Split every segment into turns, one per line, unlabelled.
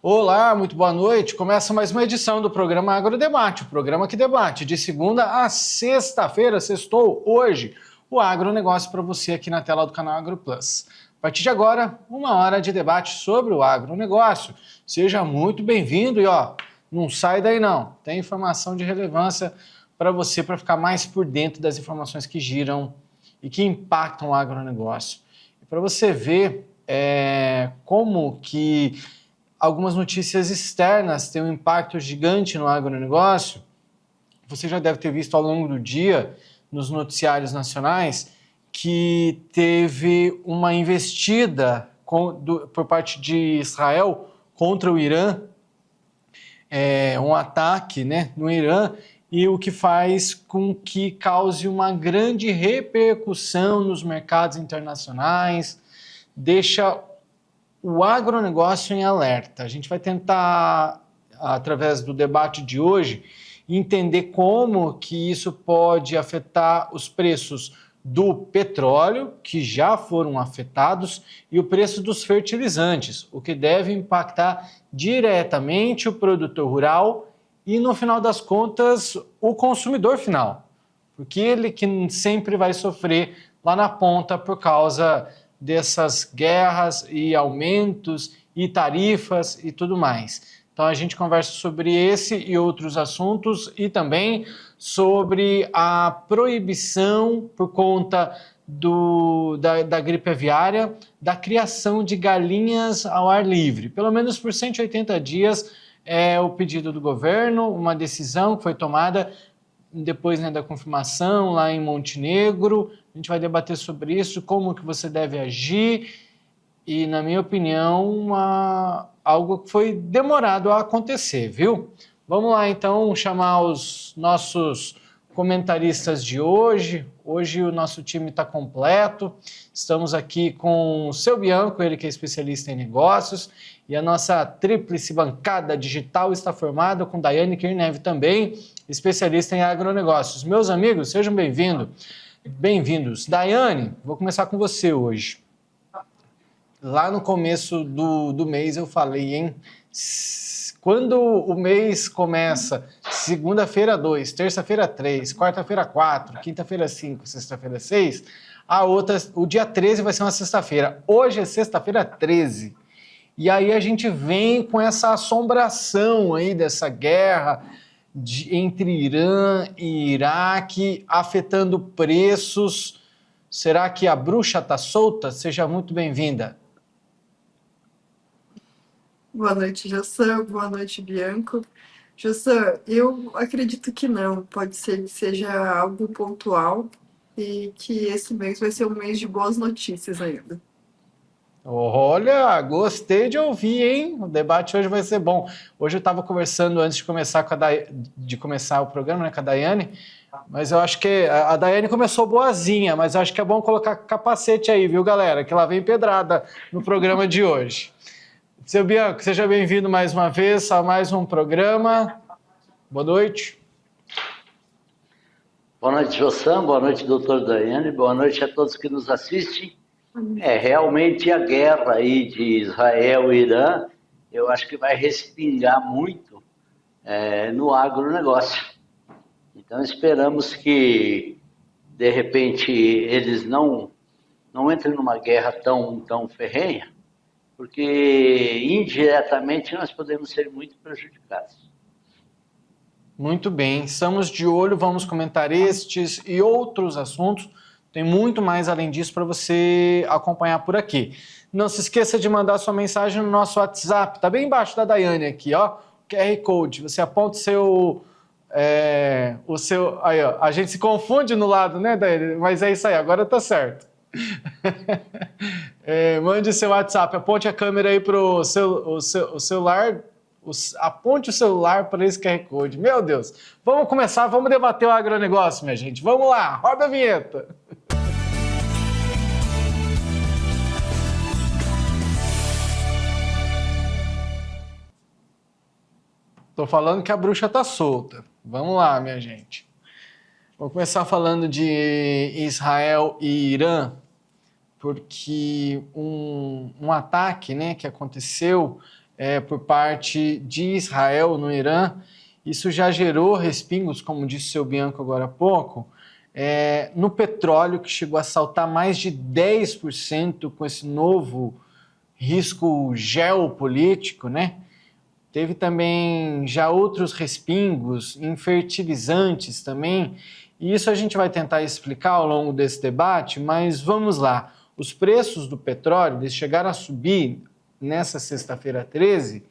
Olá, muito boa noite. Começa mais uma edição do programa Agrodebate, o programa que debate de segunda a sexta-feira, sextou hoje, o agronegócio para você aqui na tela do canal AgroPlus. A partir de agora, 1 hora de debate sobre o agronegócio. Seja muito bem-vindo e não sai daí não. Tem informação de relevância para você, para ficar mais por dentro das informações que giram e que impactam o agronegócio. E para você ver como que algumas notícias externas têm um impacto gigante no agronegócio. Você já deve ter visto ao longo do dia, nos noticiários nacionais, que teve uma investida por parte de Israel contra o Irã, um ataque no Irã, e o que faz com que cause uma grande repercussão nos mercados internacionais, deixa o agronegócio em alerta. A gente vai tentar, através do debate de hoje, entender como que isso pode afetar os preços do petróleo, que já foram afetados, e o preço dos fertilizantes, o que deve impactar diretamente o produtor rural e, no final das contas, o consumidor final, porque ele que sempre vai sofrer lá na ponta por causa dessas guerras e aumentos e tarifas e tudo mais. Então a gente conversa sobre esse e outros assuntos e também sobre a proibição por conta da gripe aviária da criação de galinhas ao ar livre. Pelo menos por 180 dias é o pedido do governo, uma decisão que foi tomada depois da confirmação lá em Montenegro. A gente vai debater sobre isso, como que você deve agir e, na minha opinião, algo que foi demorado a acontecer, viu? Vamos lá, então, chamar os nossos comentaristas de hoje. Hoje o nosso time está completo. Estamos aqui com o seu Bianco, ele que é especialista em negócios, e a nossa tríplice bancada digital está formada com Daiane Kirnev também, especialista em agronegócios. Meus amigos, sejam bem-vindos. Daiane, vou começar com você hoje. Lá no começo do mês eu falei, quando o mês começa, segunda-feira 2, terça-feira 3, quarta-feira 4, quinta-feira 5, sexta-feira 6, o dia 13 vai ser uma sexta-feira. Hoje é sexta-feira 13. E aí a gente vem com essa assombração aí dessa guerra entre Irã e Iraque, afetando preços. Será que a bruxa está solta? Seja muito bem-vinda.
Boa noite, Jossan. Boa noite, Bianco. Jossan, eu acredito que não. Pode ser que seja algo pontual e que esse mês vai ser um mês de boas notícias ainda.
Olha, gostei de ouvir, hein? O debate hoje vai ser bom. Hoje eu estava conversando antes de começar o programa, com a Daiane, mas eu acho que a Daiane começou boazinha, mas eu acho que é bom colocar capacete aí, viu, galera? Que lá vem pedrada no programa de hoje. Seu Bianco, seja bem-vindo mais uma vez a mais um programa. Boa noite.
Boa noite, Jossan. Boa noite, doutor Daiane. Boa noite a todos que nos assistem. Realmente a guerra aí de Israel e Irã, eu acho que vai respingar muito no agronegócio. Então esperamos que, de repente, eles não entrem numa guerra tão ferrenha, porque indiretamente nós podemos ser muito prejudicados.
Muito bem, estamos de olho, vamos comentar estes e outros assuntos. Tem muito mais além disso para você acompanhar por aqui. Não se esqueça de mandar sua mensagem no nosso WhatsApp, tá bem embaixo da Daiane aqui, ó, QR Code. Você aponta o seu, aí, ó, a gente se confunde no lado, né, Daiane? Mas é isso aí, agora tá certo. Mande seu WhatsApp, aponte a câmera aí pro o celular. Aponte o celular para esse QR Code. Meu Deus, vamos começar, vamos debater o agronegócio, minha gente. Vamos lá, roda a vinheta. Tô falando que a bruxa tá solta. Vamos lá, minha gente. Vou começar falando de Israel e Irã, porque um ataque, que aconteceu por parte de Israel no Irã. Isso já gerou respingos, como disse o seu Bianco agora há pouco, no petróleo, que chegou a saltar mais de 10% com esse novo risco geopolítico, né? Teve também já outros respingos em fertilizantes também, e isso a gente vai tentar explicar ao longo desse debate, mas vamos lá. Os preços do petróleo, eles chegaram a subir nessa sexta-feira 13%,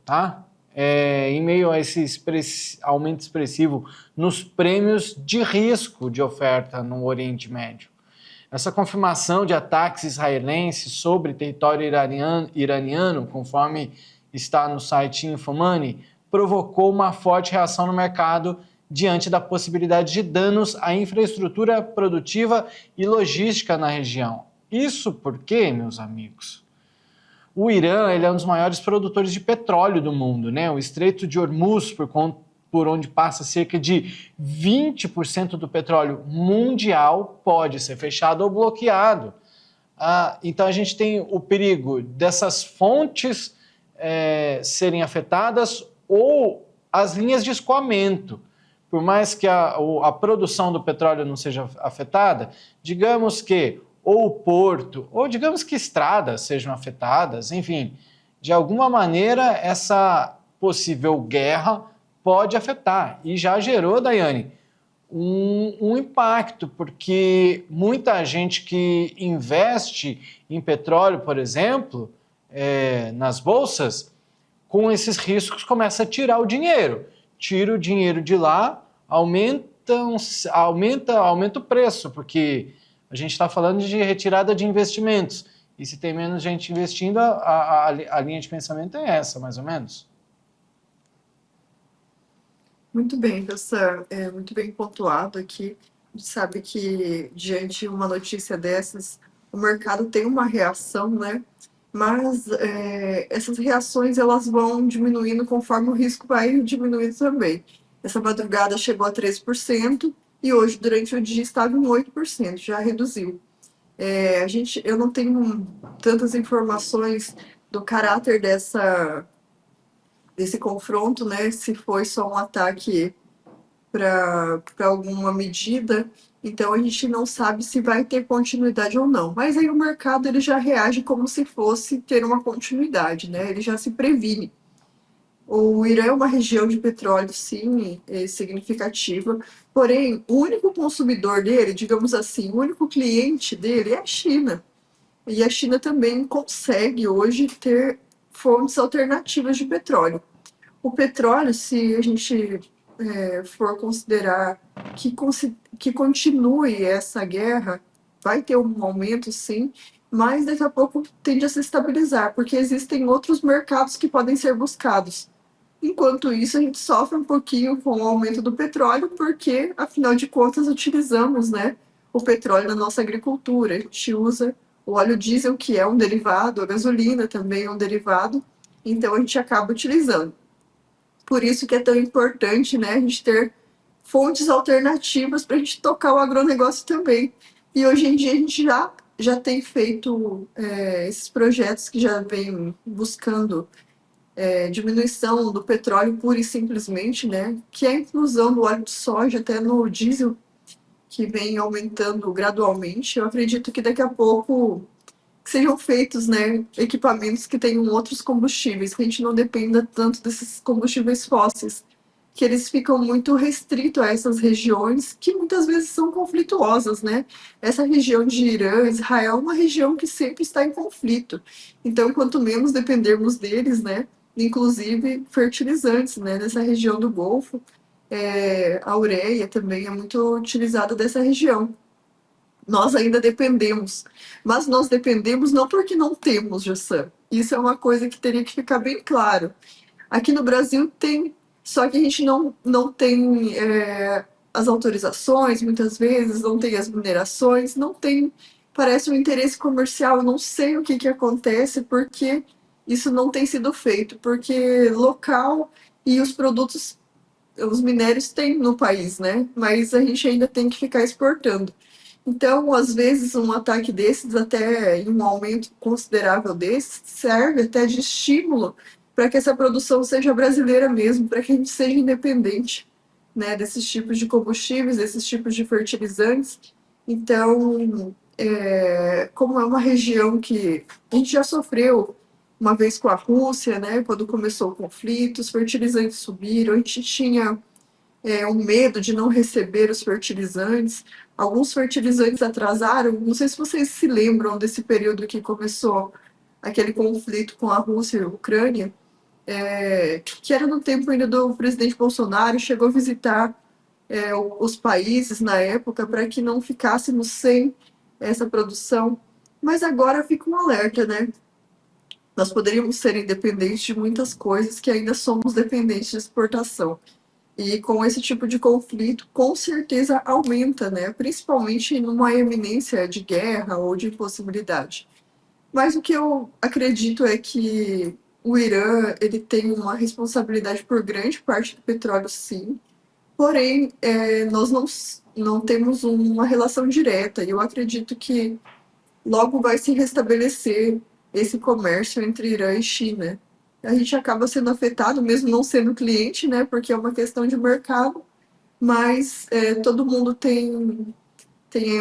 tá? Em meio a esse aumento expressivo nos prêmios de risco de oferta no Oriente Médio. Essa confirmação de ataques israelenses sobre território iraniano, conforme está no site Infomoney, provocou uma forte reação no mercado diante da possibilidade de danos à infraestrutura produtiva e logística na região. Isso porque, meus amigos, o Irã ele é um dos maiores produtores de petróleo do mundo, né? O Estreito de Hormuz, por onde passa cerca de 20% do petróleo mundial, pode ser fechado ou bloqueado. Então a gente tem o perigo dessas fontes serem afetadas ou as linhas de escoamento. Por mais que a produção do petróleo não seja afetada, digamos que ou o porto, ou digamos que estradas sejam afetadas, enfim, de alguma maneira essa possível guerra pode afetar. E já gerou, Daiane, um impacto, porque muita gente que investe em petróleo, por exemplo, nas bolsas, com esses riscos começa a tirar o dinheiro. Tira o dinheiro de lá, aumenta o preço, porque a gente está falando de retirada de investimentos. E se tem menos gente investindo, a linha de pensamento é essa, mais ou menos.
Muito bem, Gassa, muito bem pontuado aqui. A gente sabe que, diante de uma notícia dessas, o mercado tem uma reação, né? Mas essas reações elas vão diminuindo conforme o risco vai diminuindo também. Essa madrugada chegou a 13% e hoje, durante o dia, estava em 8%, já reduziu. Eu não tenho tantas informações do caráter desse confronto, né? Se foi só um ataque para alguma medida, então a gente não sabe se vai ter continuidade ou não. Mas aí o mercado ele já reage como se fosse ter uma continuidade, né? Ele já se previne. O Irã é uma região de petróleo, sim, significativa, porém, o único consumidor dele, digamos assim, o único cliente dele é a China. E a China também consegue hoje ter fontes alternativas de petróleo. O petróleo, se a gente for considerar que continue essa guerra, vai ter um aumento, sim, mas daqui a pouco tende a se estabilizar, porque existem outros mercados que podem ser buscados. Enquanto isso, a gente sofre um pouquinho com o aumento do petróleo, porque, afinal de contas, utilizamos, né, o petróleo na nossa agricultura. A gente usa o óleo diesel, que é um derivado, a gasolina também é um derivado, então a gente acaba utilizando. Por isso que é tão importante, né, a gente ter fontes alternativas para a gente tocar o agronegócio também. E hoje em dia a gente já tem feito esses projetos que já vêm buscando diminuição do petróleo pura e simplesmente, né, que é a inclusão do óleo de soja até no diesel, que vem aumentando gradualmente. Eu acredito que daqui a pouco sejam feitos, né, equipamentos que tenham outros combustíveis, que a gente não dependa tanto desses combustíveis fósseis, que eles ficam muito restritos a essas regiões que muitas vezes são conflituosas, né? Essa região de Irã, Israel, é uma região que sempre está em conflito. Então, quanto menos dependermos deles, né, inclusive fertilizantes, né, nessa região do Golfo, a ureia também é muito utilizada dessa região. Nós ainda dependemos, mas nós dependemos não porque não temos, Jassan. Isso é uma coisa que teria que ficar bem claro. Aqui no Brasil tem, só que a gente não tem as autorizações, muitas vezes, não tem as minerações, não tem, parece um interesse comercial, eu não sei o que acontece, porque isso não tem sido feito, porque local e os produtos, os minérios tem no país, né? Mas a gente ainda tem que ficar exportando. Então, às vezes, um ataque desses, até em um aumento considerável desses, serve até de estímulo para que essa produção seja brasileira mesmo, para que a gente seja independente, né, desses tipos de combustíveis, desses tipos de fertilizantes. Então, como é uma região que a gente já sofreu uma vez com a Rússia, né, quando começou o conflito, os fertilizantes subiram, a gente tinha um medo de não receber os fertilizantes. Alguns fertilizantes atrasaram. Não sei se vocês se lembram desse período que começou aquele conflito com a Rússia e a Ucrânia, que era no tempo ainda do presidente Bolsonaro, chegou a visitar os países na época para que não ficássemos sem essa produção. Mas agora fica um alerta, né? Nós poderíamos ser independentes de muitas coisas que ainda somos dependentes de exportação. E com esse tipo de conflito, com certeza aumenta, né? Principalmente numa eminência de guerra ou de impossibilidade. Mas o que eu acredito é que o Irã ele tem uma responsabilidade por grande parte do petróleo, sim. Porém, nós não temos uma relação direta. E eu acredito que logo vai se restabelecer esse comércio entre Irã e China. A gente acaba sendo afetado, mesmo não sendo cliente, né? Porque é uma questão de mercado, mas todo mundo tem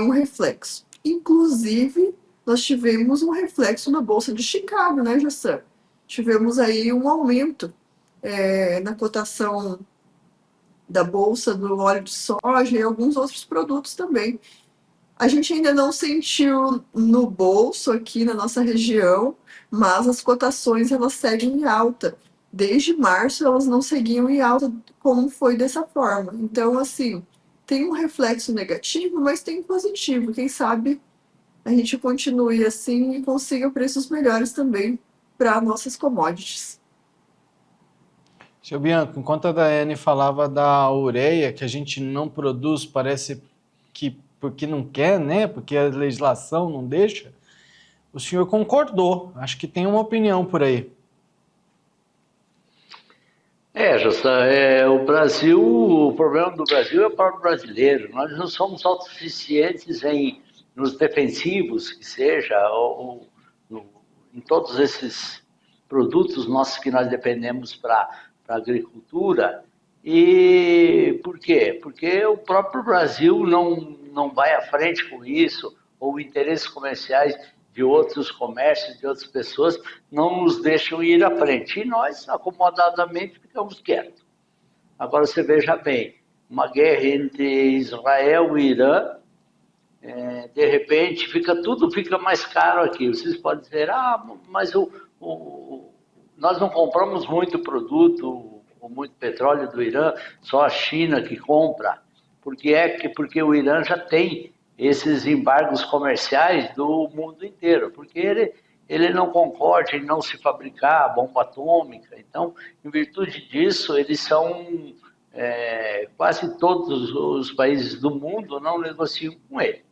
um reflexo. Inclusive, nós tivemos um reflexo na Bolsa de Chicago, né, Jassan? Tivemos aí um aumento na cotação da Bolsa do óleo de soja e alguns outros produtos também. A gente ainda não sentiu no bolso aqui na nossa região, mas as cotações elas seguem em alta. Desde março elas não seguiam em alta como foi dessa forma. Então, assim, tem um reflexo negativo, mas tem um positivo. Quem sabe a gente continue assim e consiga preços melhores também para nossas commodities.
Seu Bianco, enquanto a Daiane falava da ureia, que a gente não produz, parece que porque não quer, né? Porque a legislação não deixa, o senhor concordou. Acho que tem uma opinião por aí.
Justa, o problema do Brasil é o próprio brasileiro. Nós não somos autossuficientes nos defensivos, que seja, em todos esses produtos nossos que nós dependemos para a agricultura. E por quê? Porque o próprio Brasil não vai à frente com isso, ou interesses comerciais de outros comércios, de outras pessoas, não nos deixam ir à frente. E nós, acomodadamente, ficamos quietos. Agora, você veja bem, uma guerra entre Israel e Irã, de repente, tudo fica mais caro aqui. Vocês podem dizer, mas nós não compramos muito produto, ou muito petróleo do Irã, só a China que compra. Porque o Irã já tem esses embargos comerciais do mundo inteiro, porque ele não concorda em não se fabricar bomba atômica. Então, em virtude disso, eles são quase todos os países do mundo não negociam com ele.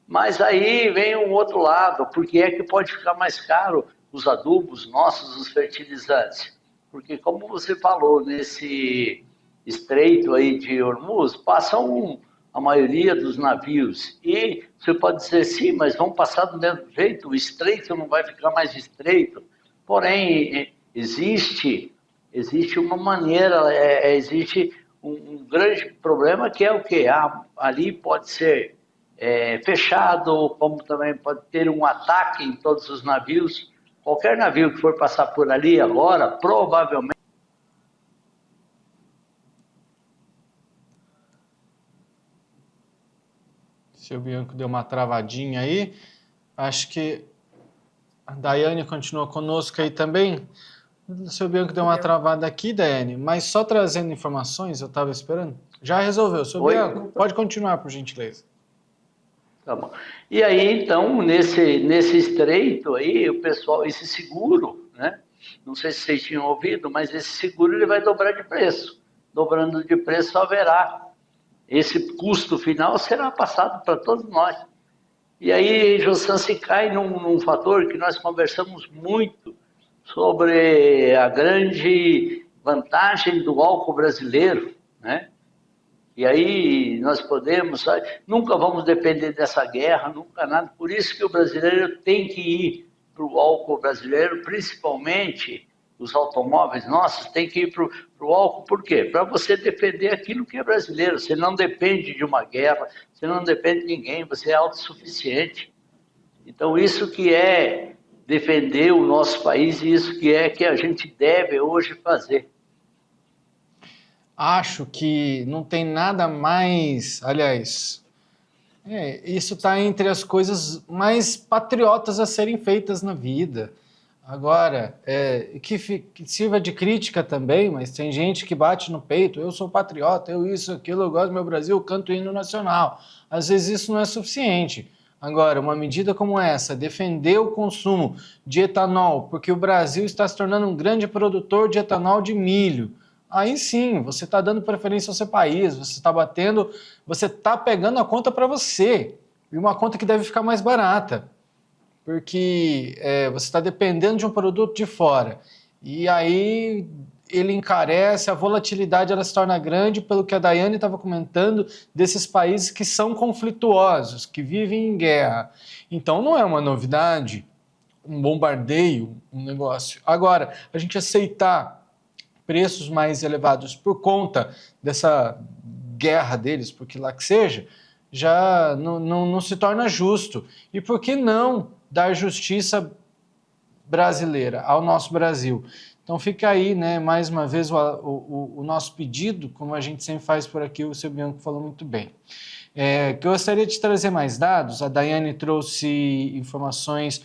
Mas aí vem um outro lado, porque é que pode ficar mais caro os adubos nossos, os fertilizantes. Porque, como você falou, nesse estreito aí de Hormuz, passam a maioria dos navios. E você pode dizer, sim, mas vão passar do mesmo jeito, o estreito não vai ficar mais estreito. Porém, existe uma maneira, existe um grande problema que é o quê? Ali pode ser fechado, como também pode ter um ataque em todos os navios. Qualquer navio que for passar por ali agora, provavelmente.
Seu Bianco deu uma travadinha aí. Acho que a Daiane continua conosco aí também. O seu Bianco deu uma travada aqui, Daiane, mas só trazendo informações, eu estava esperando. Já resolveu. Seu Bianco, pode continuar, por gentileza.
Tá bom. E aí, então, nesse estreito aí, o pessoal, esse seguro, né? Não sei se vocês tinham ouvido, mas esse seguro ele vai dobrar de preço. Dobrando de preço, haverá. Esse custo final será passado para todos nós. E aí, Jossan, se cai num fator que nós conversamos muito sobre a grande vantagem do álcool brasileiro, né? E aí nós podemos, sabe? Nunca vamos depender dessa guerra, nunca nada. Por isso que o brasileiro tem que ir para o álcool brasileiro, principalmente os automóveis nossos, tem que ir para o álcool. Por quê? Para você defender aquilo que é brasileiro. Você não depende de uma guerra, você não depende de ninguém, você é autossuficiente. Então isso que é defender o nosso país e isso que é que a gente deve hoje fazer.
Acho que não tem nada mais, aliás, isso está entre as coisas mais patriotas a serem feitas na vida. Agora, que sirva de crítica também, mas tem gente que bate no peito, eu sou patriota, eu isso, aquilo, eu gosto do meu Brasil, eu canto o hino nacional. Às vezes isso não é suficiente. Agora, uma medida como essa, defender o consumo de etanol, porque o Brasil está se tornando um grande produtor de etanol de milho, aí sim, você está dando preferência ao seu país, você está pegando a conta para você, e uma conta que deve ficar mais barata, porque você está dependendo de um produto de fora, e aí ele encarece, a volatilidade ela se torna grande, pelo que a Daiane estava comentando, desses países que são conflituosos, que vivem em guerra. Então não é uma novidade, um bombardeio, um negócio. Agora, a gente aceitar preços mais elevados por conta dessa guerra deles, porque lá que seja, já não se torna justo. E por que não dar justiça brasileira ao nosso Brasil? Então fica aí, né, mais uma vez o nosso pedido, como a gente sempre faz por aqui, o seu Bianco falou muito bem. Que eu gostaria de trazer mais dados. A Daiane trouxe informações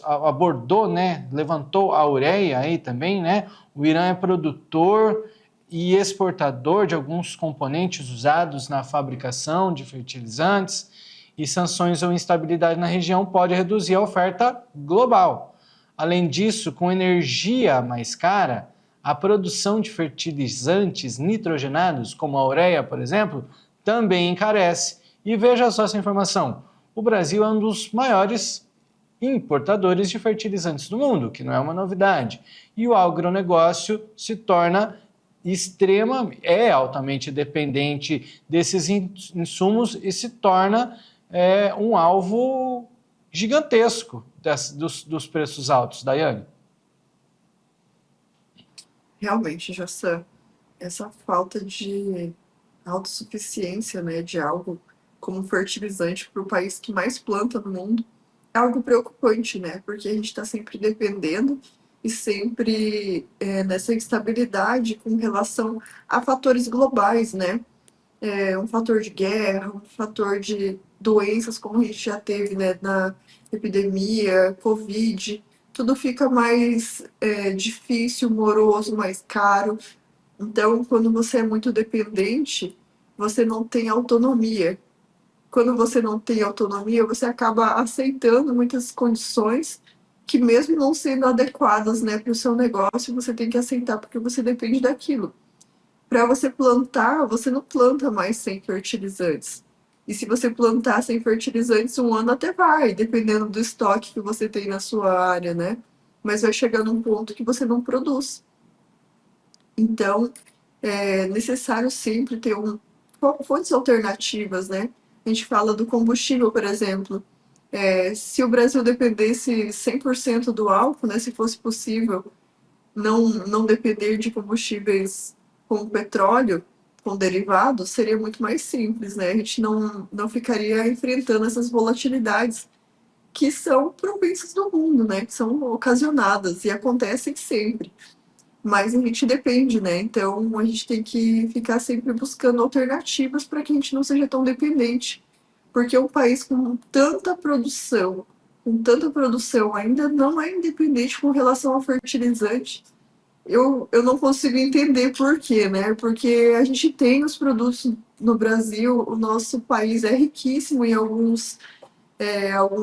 abordou, né, levantou a ureia aí também, né? O Irã é produtor e exportador de alguns componentes usados na fabricação de fertilizantes, e sanções ou instabilidade na região pode reduzir a oferta global. Além disso, com energia mais cara, a produção de fertilizantes nitrogenados, como a ureia, por exemplo, também encarece. E veja só essa informação: o Brasil é um dos maiores importadores de fertilizantes do mundo, que não é uma novidade. E o agronegócio se torna altamente dependente desses insumos e se torna um alvo gigantesco dos preços altos. Daiane?
Realmente, Jassan, essa falta de autossuficiência, né, de algo como fertilizante para o país que mais planta no mundo é algo preocupante, né? Porque a gente está sempre dependendo e sempre nessa instabilidade com relação a fatores globais, né? Um fator de guerra, um fator de doenças, como a gente já teve, né, na epidemia, Covid, tudo fica mais difícil, moroso, mais caro. Então, quando você é muito dependente, você não tem autonomia. Quando você não tem autonomia, você acaba aceitando muitas condições que, mesmo não sendo adequadas, né, para o seu negócio, você tem que aceitar porque você depende daquilo. Para você plantar, você não planta mais sem fertilizantes. E se você plantar sem fertilizantes, um ano até vai, dependendo do estoque que você tem na sua área, né? Mas vai chegar num ponto que você não produz. Então, é necessário sempre ter fontes alternativas, né? A gente fala do combustível, por exemplo. Se o Brasil dependesse 100% do álcool, né, se fosse possível não depender de combustíveis como petróleo, com derivados, seria muito mais simples, né? A gente não ficaria enfrentando essas volatilidades que são propensas do mundo, né? Que são ocasionadas e acontecem sempre. Mas a gente depende, né? Então a gente tem que ficar sempre buscando alternativas para que a gente não seja tão dependente. Porque um país com tanta produção ainda não é independente com relação ao fertilizante. Eu não consigo entender por quê, né? Porque a gente tem os produtos no Brasil, o nosso país é riquíssimo em alguns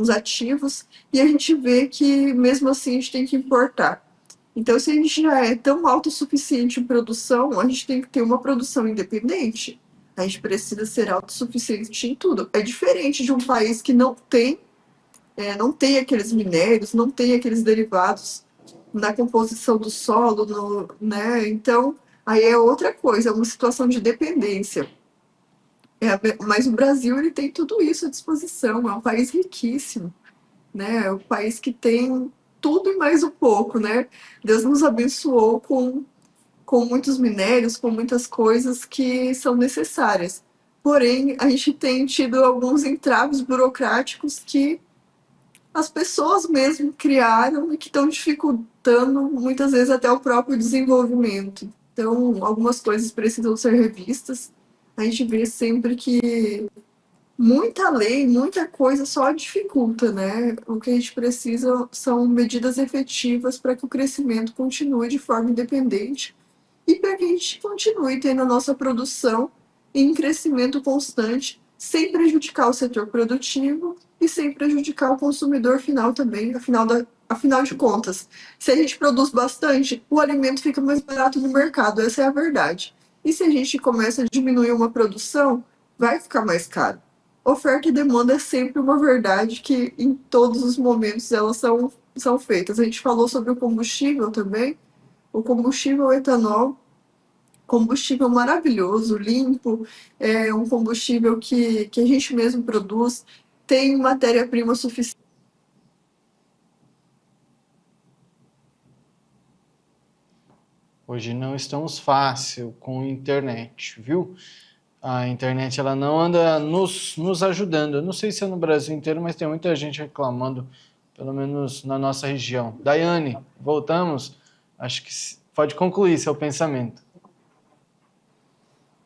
ativos, e a gente vê que mesmo assim a gente tem que importar. Então, se a gente já é tão autossuficiente em produção, a gente tem que ter uma produção independente. A gente precisa ser autossuficiente em tudo. É diferente de um país que não tem aqueles minérios, não tem aqueles derivados na composição do solo, né? Então, Aí é outra coisa, é uma situação de dependência. Mas o Brasil ele tem tudo isso à disposição, é um país riquíssimo, né? É um país que tem tudo e mais um pouco, né? Deus nos abençoou com muitos minérios, com muitas coisas que são necessárias. Porém, a gente tem tido alguns entraves burocráticos que as pessoas mesmo criaram e que estão dificultando muitas vezes até o próprio desenvolvimento. Então, algumas coisas precisam ser revistas. A gente vê sempre que muita lei, muita coisa só dificulta, né? O que a gente precisa são medidas efetivas para que o crescimento continue de forma independente e para que a gente continue tendo a nossa produção em crescimento constante, sem prejudicar o setor produtivo e sem prejudicar o consumidor final também, afinal de contas. Se a gente produz bastante, o alimento fica mais barato no mercado, essa é a verdade. E se a gente começa a diminuir uma produção, vai ficar mais caro. Oferta e demanda é sempre uma verdade que em todos os momentos elas são feitas. A gente falou sobre o combustível também. O combustível etanol, combustível maravilhoso, limpo, é um combustível que a gente mesmo produz, tem matéria-prima suficiente.
Hoje não estamos fácil com a internet, viu? A internet ela não anda nos ajudando. Eu não sei se é no Brasil inteiro, mas tem muita gente reclamando, pelo menos na nossa região. Daiane, voltamos? Acho que pode concluir seu pensamento.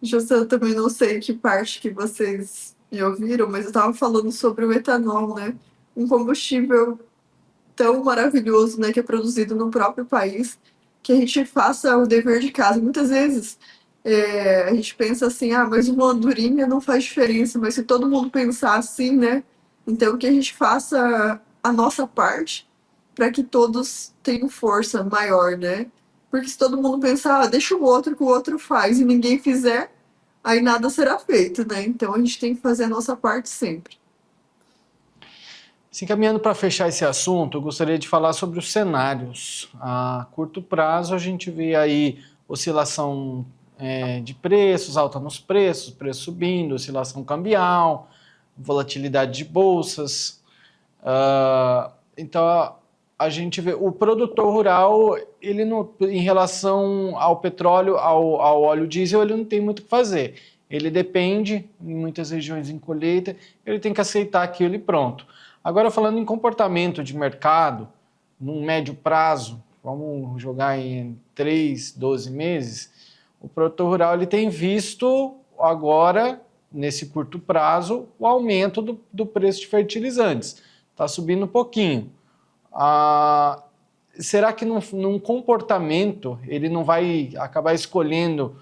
Justo, eu também não sei que parte que vocês me ouviram, mas eu estava falando sobre o etanol, né? Um combustível tão maravilhoso, né, que é produzido no próprio país, que a gente faça o dever de casa. Muitas vezes a gente pensa assim, ah, mas uma andorinha não faz diferença, mas se todo mundo pensar assim, né, então que a gente faça a nossa parte para que todos tenham força maior, né? Porque se todo mundo pensar, ah, deixa o outro que o outro faz e ninguém fizer, aí nada será feito, né? Então a gente tem que fazer a nossa parte sempre.
Se encaminhando para fechar esse assunto, eu gostaria de falar sobre os cenários. A curto prazo, a gente vê aí oscilação de preços, alta nos preços, preço subindo, oscilação cambial, volatilidade de bolsas. Então, a gente vê o produtor rural, ele não, em relação ao petróleo, ao óleo diesel, ele não tem muito o que fazer. Ele depende, em muitas regiões em colheita, ele tem que aceitar aquilo e pronto. Agora, falando em comportamento de mercado, num médio prazo, vamos jogar em 3, 12 meses, o produtor rural ele tem visto agora, nesse curto prazo, o aumento do preço de fertilizantes. Está subindo um pouquinho. Será que num comportamento ele não vai acabar escolhendo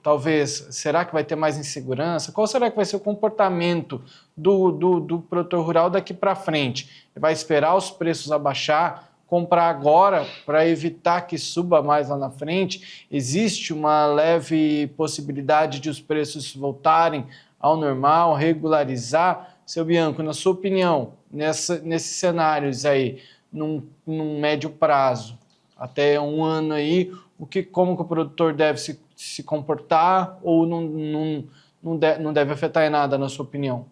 talvez, será que vai ter mais insegurança? Qual será que vai ser o comportamento do produtor rural daqui para frente? Ele vai esperar os preços abaixar, comprar agora para evitar que suba mais lá na frente? Existe uma leve possibilidade de os preços voltarem ao normal, regularizar? Seu Bianco, na sua opinião, nesses cenários aí, num médio prazo, até um ano aí, como que o produtor deve se comportar ou não deve afetar em nada, na sua opinião?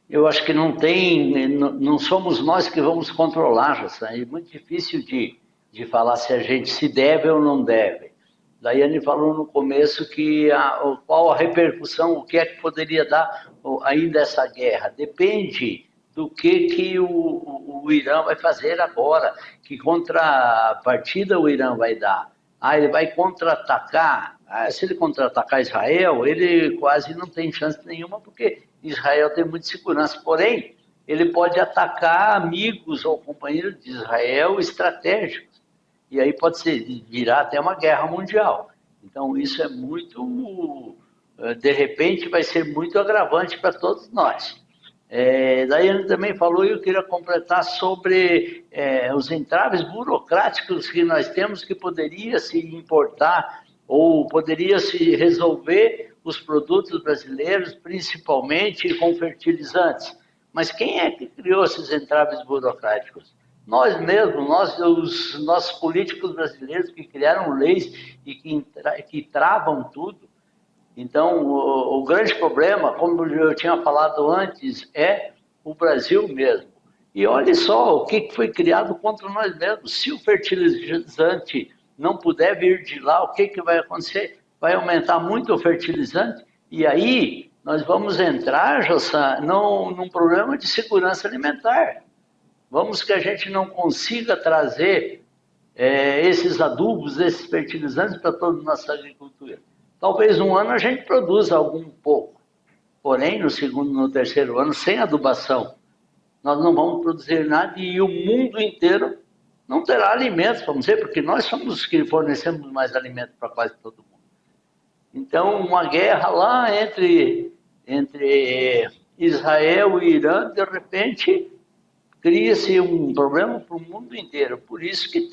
Eu acho que não somos nós que vamos controlar, é muito difícil de falar se a gente se deve ou não deve. Daiane falou no começo que qual a repercussão, o que é que poderia dar ainda essa guerra. Depende do que o Irã vai fazer agora, que contrapartida o Irã vai dar. Ele vai contra-atacar. Se ele contra-atacar Israel, ele quase não tem chance nenhuma, porque Israel tem muita segurança. Porém, ele pode atacar amigos ou companheiros de Israel estratégicos. E aí pode virar até uma guerra mundial. Então, isso é muito... De repente, vai ser muito agravante para todos nós. Daiane também falou, e eu queria completar sobre os entraves burocráticos que nós temos, que poderia se importar ou poderia se resolver os produtos brasileiros, principalmente com fertilizantes. Mas quem é que criou esses entraves burocráticos? Nós mesmos, os nossos políticos brasileiros que criaram leis e que travam tudo. Então, o grande problema, como eu tinha falado antes, é o Brasil mesmo. E olhe só o que foi criado contra nós mesmos. Se o fertilizante não puder vir de lá, o que vai acontecer? Vai aumentar muito o fertilizante e aí nós vamos entrar, Jossan, num problema de segurança alimentar. Vamos que a gente não consiga trazer esses adubos, esses fertilizantes para toda a nossa agricultura. Talvez um ano a gente produza algum pouco, porém no segundo, no terceiro ano, sem adubação, nós não vamos produzir nada e o mundo inteiro não terá alimentos, vamos dizer, porque nós somos os que fornecemos mais alimentos para quase todo mundo. Então, uma guerra lá entre Israel e Irã, de repente, cria-se um problema para o mundo inteiro. Por isso que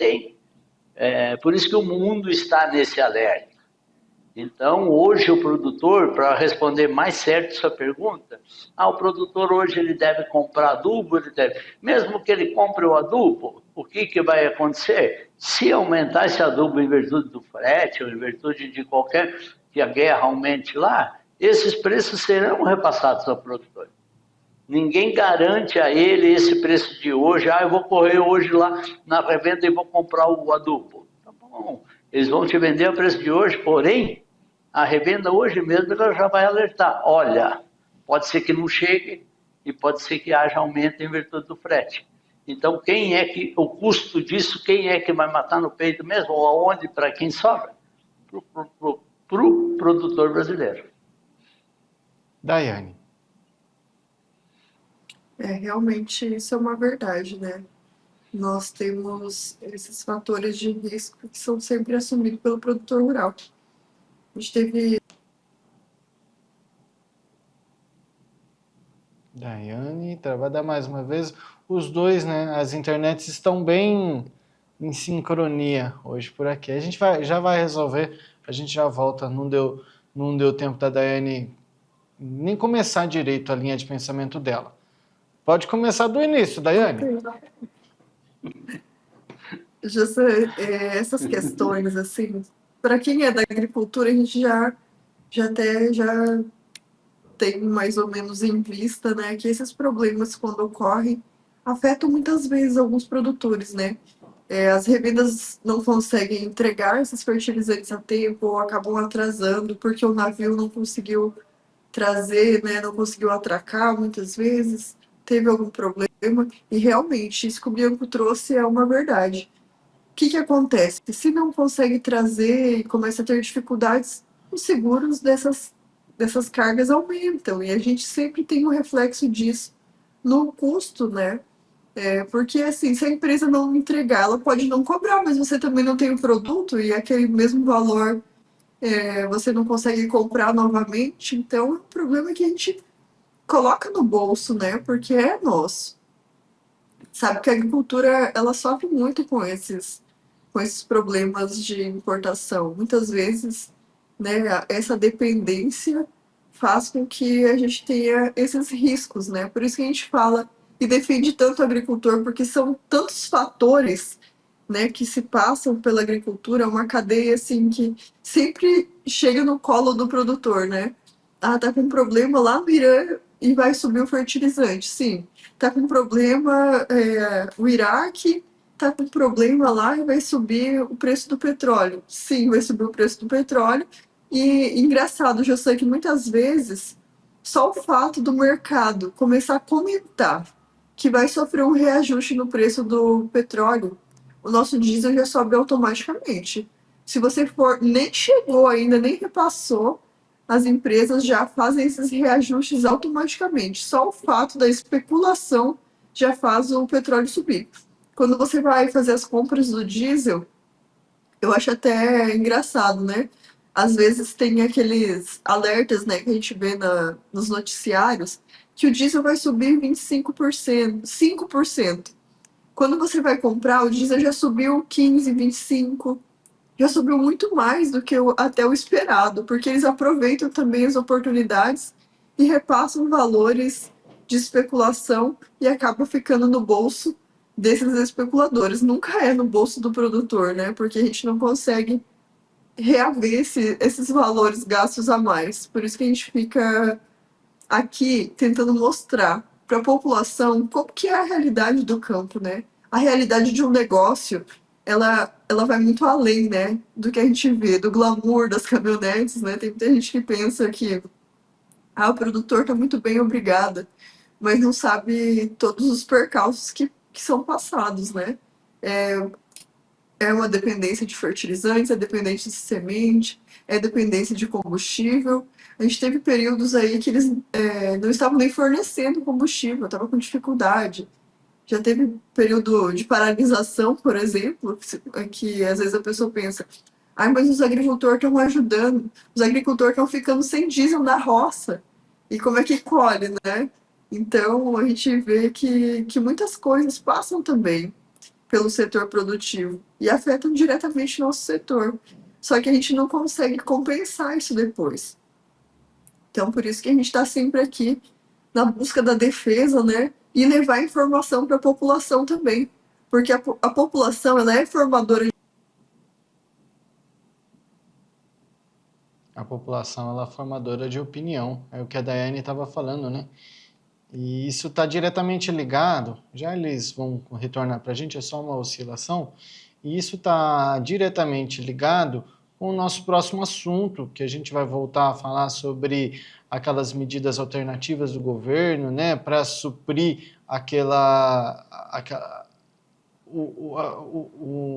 por isso que o mundo está nesse alerta. Então, hoje o produtor, para responder mais certo sua pergunta, o produtor hoje ele deve comprar adubo, mesmo que ele compre o adubo, o que vai acontecer? Se aumentar esse adubo em virtude do frete, ou em virtude de que a guerra aumente lá, esses preços serão repassados ao produtor. Ninguém garante a ele esse preço de hoje, eu vou correr hoje lá na revenda e vou comprar o adubo. Tá bom, eles vão te vender a preço de hoje, porém, a revenda hoje mesmo ela já vai alertar. Olha, pode ser que não chegue e pode ser que haja aumento em virtude do frete. Então, o custo disso, quem é que vai matar no peito mesmo? Ou aonde, para quem sobra? Para o produtor brasileiro.
Daiane.
Realmente isso é uma verdade, né? Nós temos esses fatores de risco que são sempre assumidos pelo produtor rural. A gente teve...
Daiane, trabalha mais uma vez. Os dois, né? As internets estão bem em sincronia hoje por aqui. A gente já vai resolver, a gente já volta. Não deu tempo da Daiane nem começar direito a linha de pensamento dela. Pode começar do início, Daiane.
Essas questões, assim, para quem é da agricultura, a gente já tem mais ou menos em vista, né, que esses problemas, quando ocorrem, afetam muitas vezes alguns produtores, né? As revendas não conseguem entregar esses fertilizantes a tempo ou acabam atrasando porque o navio não conseguiu trazer, né, não conseguiu atracar muitas vezes, teve algum problema, e realmente isso que o Bianco trouxe é uma verdade. O que acontece? Se não consegue trazer e começa a ter dificuldades, os seguros dessas cargas aumentam, e a gente sempre tem um reflexo disso no custo, né? Porque, assim, se a empresa não entregar, ela pode não cobrar, mas você também não tem o produto e aquele mesmo valor você não consegue comprar novamente. Então, é um problema que a gente coloca no bolso, né? Porque é nosso. Sabe que a agricultura, ela sofre muito com esses problemas de importação. Muitas vezes, né, essa dependência faz com que a gente tenha esses riscos, né? Por isso que a gente fala e defende tanto o agricultor, porque são tantos fatores, né, que se passam pela agricultura, uma cadeia assim que sempre chega no colo do produtor, né? Tá com problema lá no Irã e vai subir o fertilizante, sim. Tá com problema o Iraque, tá com problema lá e vai subir o preço do petróleo. Sim, vai subir o preço do petróleo. E engraçado, já sei que muitas vezes só o fato do mercado começar a comentar que vai sofrer um reajuste no preço do petróleo, o nosso diesel já sobe automaticamente. Se você for, nem chegou ainda, nem repassou, as empresas já fazem esses reajustes automaticamente. Só o fato da especulação já faz o petróleo subir. Quando você vai fazer as compras do diesel, eu acho até engraçado, né? Às vezes tem aqueles alertas, né, que a gente vê nos noticiários, que o diesel vai subir 25%, 5%. Quando você vai comprar, o diesel já subiu 15%, 25%. Já subiu muito mais do que até o esperado, porque eles aproveitam também as oportunidades e repassam valores de especulação e acaba ficando no bolso desses especuladores, nunca é no bolso do produtor, né? Porque a gente não consegue reaver esses valores gastos a mais. Por isso que a gente fica aqui tentando mostrar para a população como que é a realidade do campo, né? A realidade de um negócio, ela vai muito além, né, do que a gente vê, do glamour das caminhonetes, né? Tem muita gente que pensa que o produtor está muito bem, obrigada, mas não sabe todos os percalços que são passados, né? É uma dependência de fertilizantes, é dependência de semente, é dependência de combustível. A gente teve períodos aí que eles não estavam nem fornecendo combustível, estava com dificuldade. Já teve período de paralisação, por exemplo, que às vezes a pessoa pensa, mas os agricultores estão ajudando, os agricultores estão ficando sem diesel na roça. E como é que colhe, né? Então a gente vê que muitas coisas passam também pelo setor produtivo e afetam diretamente o nosso setor. Só que a gente não consegue compensar isso depois. Então, por isso que a gente está sempre aqui na busca da defesa, né? E levar informação para a população também. Porque a população, ela é formadora.
A população ela é formadora de opinião, é o que a Daiane estava falando, né? E isso está diretamente ligado, já eles vão retornar para a gente, é só uma oscilação, e isso está diretamente ligado com o nosso próximo assunto, que a gente vai voltar a falar sobre aquelas medidas alternativas do governo, né, para suprir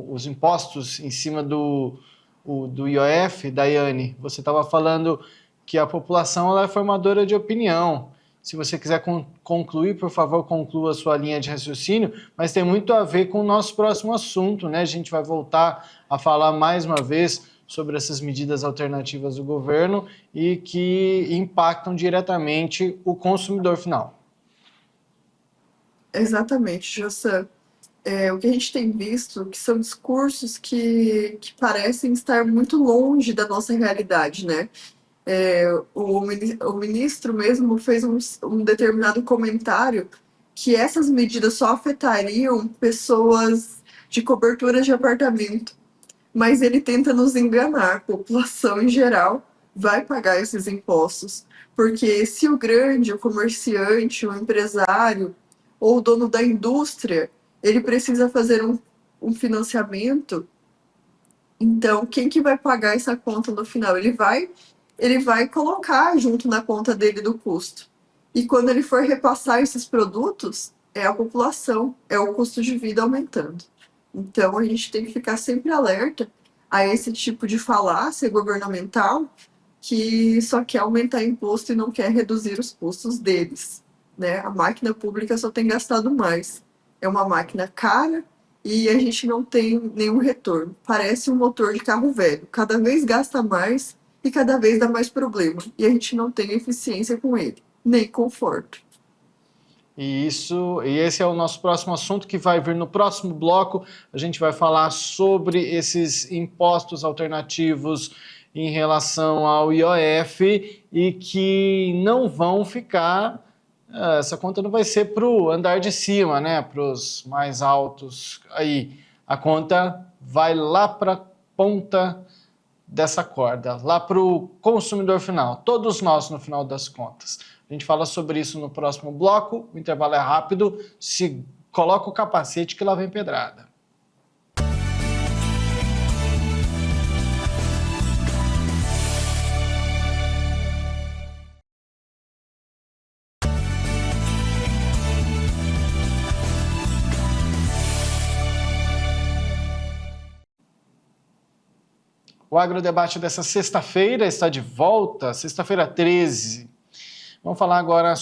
os impostos em cima do IOF. Daiane, você estava falando que a população ela é formadora de opinião. Se você quiser concluir, por favor, conclua a sua linha de raciocínio, mas tem muito a ver com o nosso próximo assunto, né? A gente vai voltar a falar mais uma vez sobre essas medidas alternativas do governo e que impactam diretamente o consumidor final.
Exatamente, Jossan. O que a gente tem visto que são discursos que parecem estar muito longe da nossa realidade, né? O ministro mesmo fez um determinado comentário que essas medidas só afetariam pessoas de coberturas de apartamento, mas ele tenta nos enganar, a população em geral vai pagar esses impostos, porque se o grande, o comerciante, o empresário ou o dono da indústria, ele precisa fazer um financiamento, então quem que vai pagar essa conta no final? Ele vai colocar junto na conta dele do custo. E quando ele for repassar esses produtos, é a população, é o custo de vida aumentando. Então a gente tem que ficar sempre alerta a esse tipo de falácia governamental que só quer aumentar imposto e não quer reduzir os custos deles, né? A máquina pública só tem gastado mais. É uma máquina cara e a gente não tem nenhum retorno. Parece um motor de carro velho. Cada vez gasta mais e cada vez dá mais problema. E a gente não tem eficiência com ele, nem conforto.
E esse é o nosso próximo assunto que vai vir no próximo bloco. A gente vai falar sobre esses impostos alternativos em relação ao IOF e que não vão ficar, essa conta não vai ser para o andar de cima, né, para os mais altos aí. A conta vai lá para a ponta dessa corda, lá para o consumidor final, todos nós no final das contas. A gente fala sobre isso no próximo bloco, o intervalo é rápido, se coloca o capacete que lá vem pedrada. O agrodebate dessa sexta-feira está de volta, sexta-feira 13. Vamos falar agora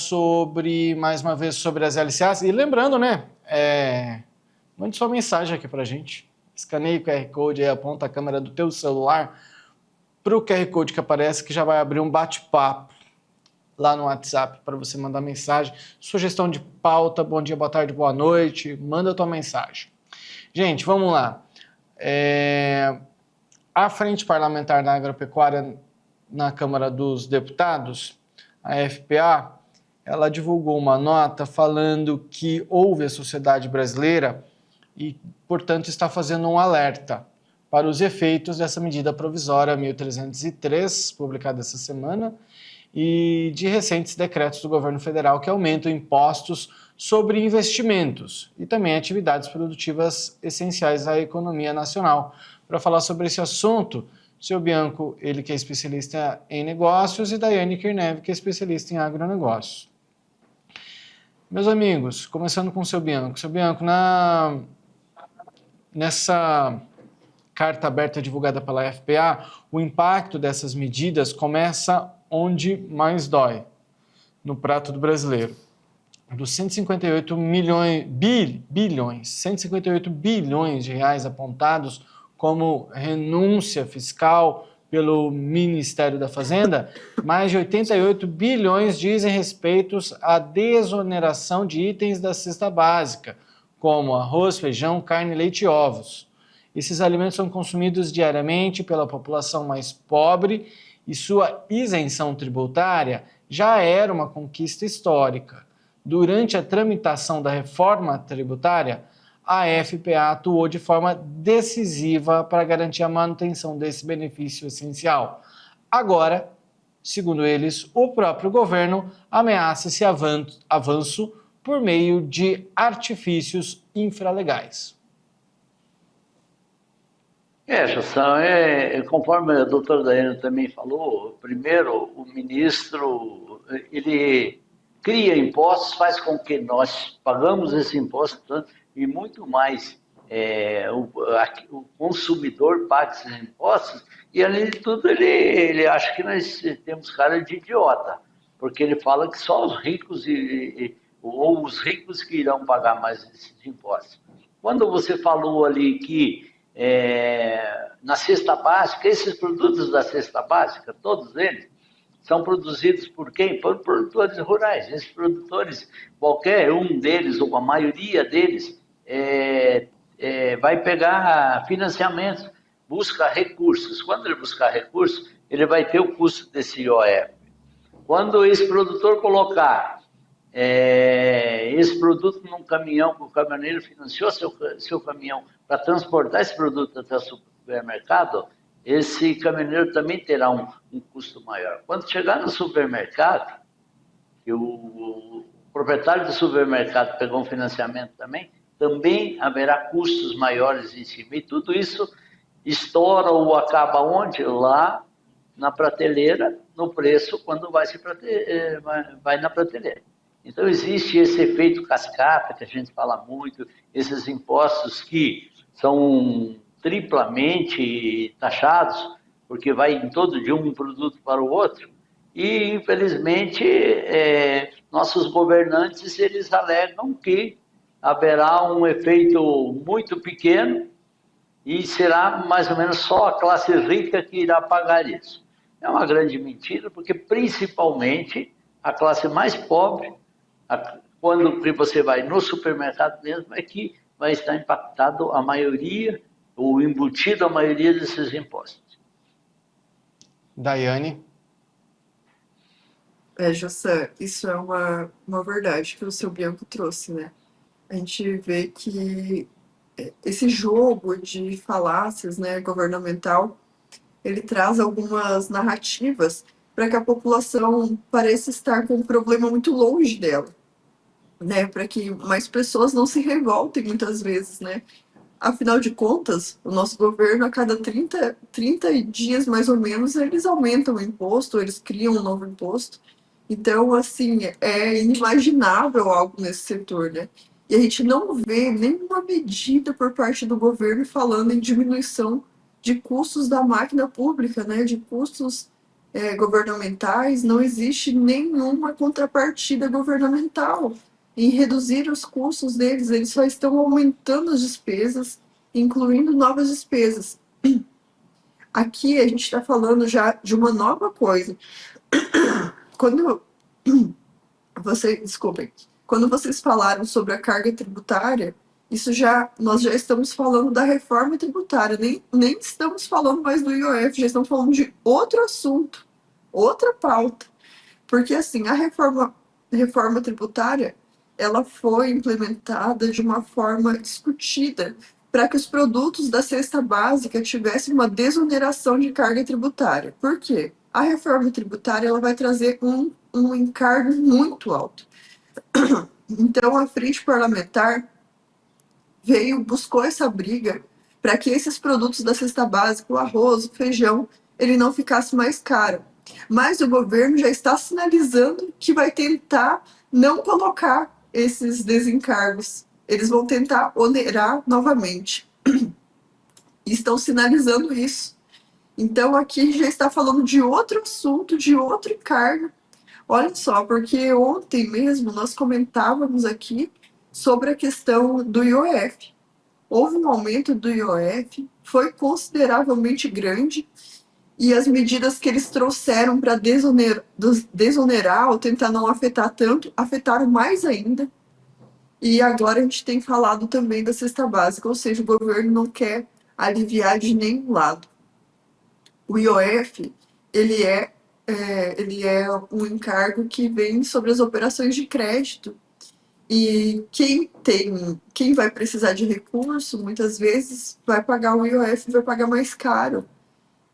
mais uma vez, sobre as LCAs. E lembrando, né, mande sua mensagem aqui pra gente. Escaneie o QR Code e aponta a câmera do teu celular para o QR Code que aparece, que já vai abrir um bate-papo lá no WhatsApp para você mandar mensagem. Sugestão de pauta, bom dia, boa tarde, boa noite, manda a tua mensagem. Gente, vamos lá. A Frente Parlamentar da Agropecuária na Câmara dos Deputados, a FPA, ela divulgou uma nota falando que ouve a sociedade brasileira e, portanto, está fazendo um alerta para os efeitos dessa medida provisória 1303, publicada essa semana, e de recentes decretos do governo federal que aumentam impostos sobre investimentos e também atividades produtivas essenciais à economia nacional. Para falar sobre esse assunto, seu Bianco, ele que é especialista em negócios, e Daiane Kirnev, que é especialista em agronegócio. Meus amigos, começando com o seu Bianco. Seu Bianco, nessa carta aberta divulgada pela FPA, o impacto dessas medidas começa onde mais dói, no prato do brasileiro. Dos 158 bilhões de reais apontados como renúncia fiscal pelo Ministério da Fazenda, mais de 88 bilhões dizem respeito à desoneração de itens da cesta básica, como arroz, feijão, carne, leite e ovos. Esses alimentos são consumidos diariamente pela população mais pobre e sua isenção tributária já era uma conquista histórica. Durante a tramitação da reforma tributária, a FPA atuou de forma decisiva para garantir a manutenção desse benefício essencial. Agora, segundo eles, o próprio governo ameaça esse avanço por meio de artifícios infralegais.
Jussão, conforme a doutora Daiane também falou, primeiro o ministro, ele cria impostos, faz com que nós pagamos esse imposto e muito mais o consumidor pague esses impostos, e além de tudo ele acha que nós temos cara de idiota, porque ele fala que só os ricos ou os ricos que irão pagar mais esses impostos. Quando você falou ali que na cesta básica, esses produtos da cesta básica, todos eles, são produzidos por quem? Por produtores rurais. Esses produtores, qualquer um deles, ou a maioria deles, vai pegar financiamentos, busca recursos. Quando ele buscar recursos, ele vai ter o custo desse IOF. Quando esse produtor colocar esse produto num caminhão, que o caminhoneiro financiou seu caminhão para transportar esse produto até o supermercado, esse caminhoneiro também terá um custo maior. Quando chegar no supermercado, que o proprietário do supermercado pegou um financiamento também haverá custos maiores em cima. E tudo isso estoura ou acaba onde? Lá na prateleira, no preço, quando vai na prateleira. Então, existe esse efeito cascata, que a gente fala muito, esses impostos que são triplamente taxados, porque vai em todo de um produto para o outro, e, infelizmente, nossos governantes, eles alegam que haverá um efeito muito pequeno e será mais ou menos só a classe rica que irá pagar isso. É uma grande mentira, porque, principalmente, a classe mais pobre, quando você vai no supermercado mesmo, é que vai estar impactado a maioria, ou embutido a maioria desses impostos.
Daiane?
Jossé, isso é uma verdade que o seu Bianco trouxe, né? A gente vê que esse jogo de falácias, né, governamental, ele traz algumas narrativas para que a população pareça estar com um problema muito longe dela, né? Para que mais pessoas não se revoltem muitas vezes, né? Afinal de contas, o nosso governo, a cada 30 dias, mais ou menos, eles aumentam o imposto, eles criam um novo imposto. Então, assim, é inimaginável algo nesse setor, né? E a gente não vê nenhuma medida por parte do governo falando em diminuição de custos da máquina pública, né? De custos governamentais. Não existe nenhuma contrapartida governamental em reduzir os custos deles. Eles só estão aumentando as despesas, incluindo novas despesas. Aqui a gente está falando já de uma nova coisa. Quando vocês falaram sobre a carga tributária, nós já estamos falando da reforma tributária, nem estamos falando mais do IOF, já estamos falando de outro assunto, outra pauta. Porque assim, a reforma reforma tributária, ela foi implementada de uma forma discutida para que os produtos da cesta básica tivessem uma desoneração de carga tributária. Por quê? A reforma tributária ela vai trazer um encargo muito alto. Então, a frente parlamentar buscou essa briga para que esses produtos da cesta básica, o arroz, o feijão, ele não ficasse mais caro. Mas o governo já está sinalizando que vai tentar não colocar esses desencargos. Eles vão tentar onerar novamente. E estão sinalizando isso. Então, aqui já está falando de outro assunto, de outro encargo. Olha só, porque ontem mesmo nós comentávamos aqui sobre a questão do IOF. Houve um aumento do IOF, foi consideravelmente grande, e as medidas que eles trouxeram para desonerar ou tentar não afetar tanto, afetaram mais ainda. E agora a gente tem falado também da cesta básica, ou seja, o governo não quer aliviar de nenhum lado. O IOF, ele é um encargo que vem sobre as operações de crédito. E quem vai precisar de recurso, muitas vezes, vai pagar o IOF, vai pagar mais caro.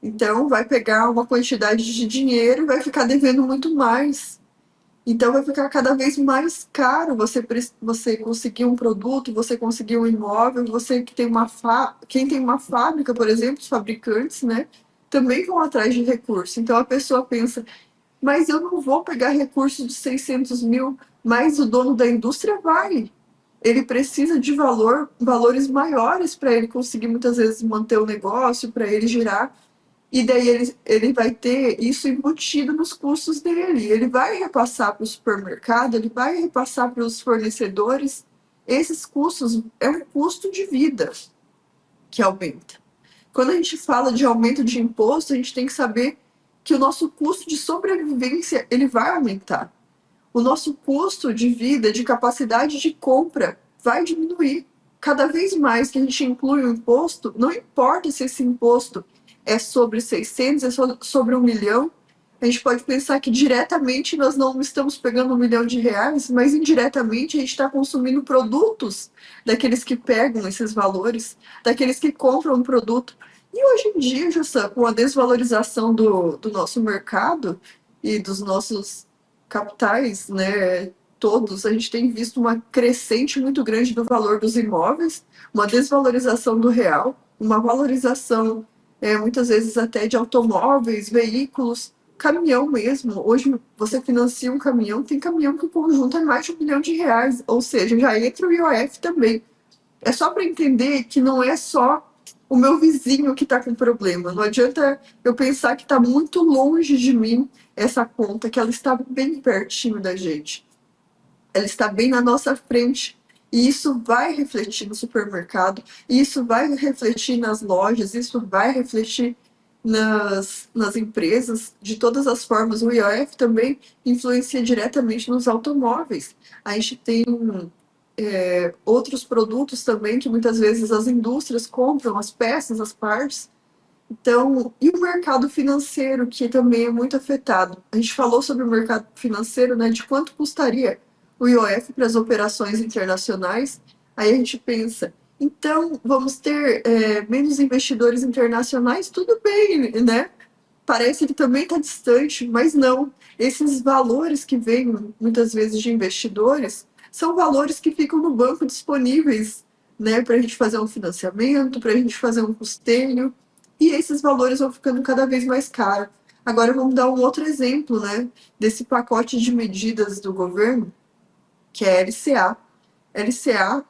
Então, vai pegar uma quantidade de dinheiro e vai ficar devendo muito mais. Então, vai ficar cada vez mais caro você conseguir um produto, você conseguir um imóvel, você que tem quem tem uma fábrica, por exemplo, os fabricantes, né, também vão atrás de recurso. Então, a pessoa pensa, mas eu não vou pegar recurso de 600 mil, mas o dono da indústria vai. Ele precisa de valores maiores para ele conseguir, muitas vezes, manter o negócio, para ele girar. E daí ele vai ter isso embutido nos custos dele. Ele vai repassar para o supermercado, ele vai repassar para os fornecedores. Esses custos é um custo de vida que aumenta. Quando a gente fala de aumento de imposto, a gente tem que saber que o nosso custo de sobrevivência ele vai aumentar. O nosso custo de vida, de capacidade de compra, vai diminuir. Cada vez mais que a gente inclui o imposto, não importa se esse imposto é sobre 600, é sobre 1 milhão, a gente pode pensar que diretamente nós não estamos pegando 1 milhão de reais, mas indiretamente a gente está consumindo produtos daqueles que pegam esses valores, daqueles que compram um produto. E hoje em dia, Jussan, com a desvalorização do nosso mercado e dos nossos capitais, né, todos, a gente tem visto uma crescente muito grande do valor dos imóveis, uma desvalorização do real, uma valorização muitas vezes até de automóveis, veículos, caminhão mesmo. Hoje você financia um caminhão, tem caminhão que o conjunto é mais de 1 milhão de reais, ou seja, já entra o IOF também. É só para entender que não é só o meu vizinho que está com problema. Não adianta eu pensar que está muito longe de mim essa conta, que ela está bem pertinho da gente. Ela está bem na nossa frente. E isso vai refletir no supermercado, isso vai refletir nas lojas, isso vai refletir nas empresas, de todas as formas. O IOF também influencia diretamente nos automóveis. A gente tem outros produtos também que muitas vezes as indústrias compram, as peças, as partes. Então, e o mercado financeiro, que também é muito afetado. A gente falou sobre o mercado financeiro, né, de quanto custaria o IOF para as operações internacionais. Aí a gente pensa, então vamos ter menos investidores internacionais? Tudo bem, né? Parece que também está distante, mas não. Esses valores que vêm muitas vezes de investidores são valores que ficam no banco disponíveis, né, para a gente fazer um financiamento, para a gente fazer um custeio, e esses valores vão ficando cada vez mais caros. Agora vamos dar um outro exemplo, né, desse pacote de medidas do governo, que é a LCA. LCA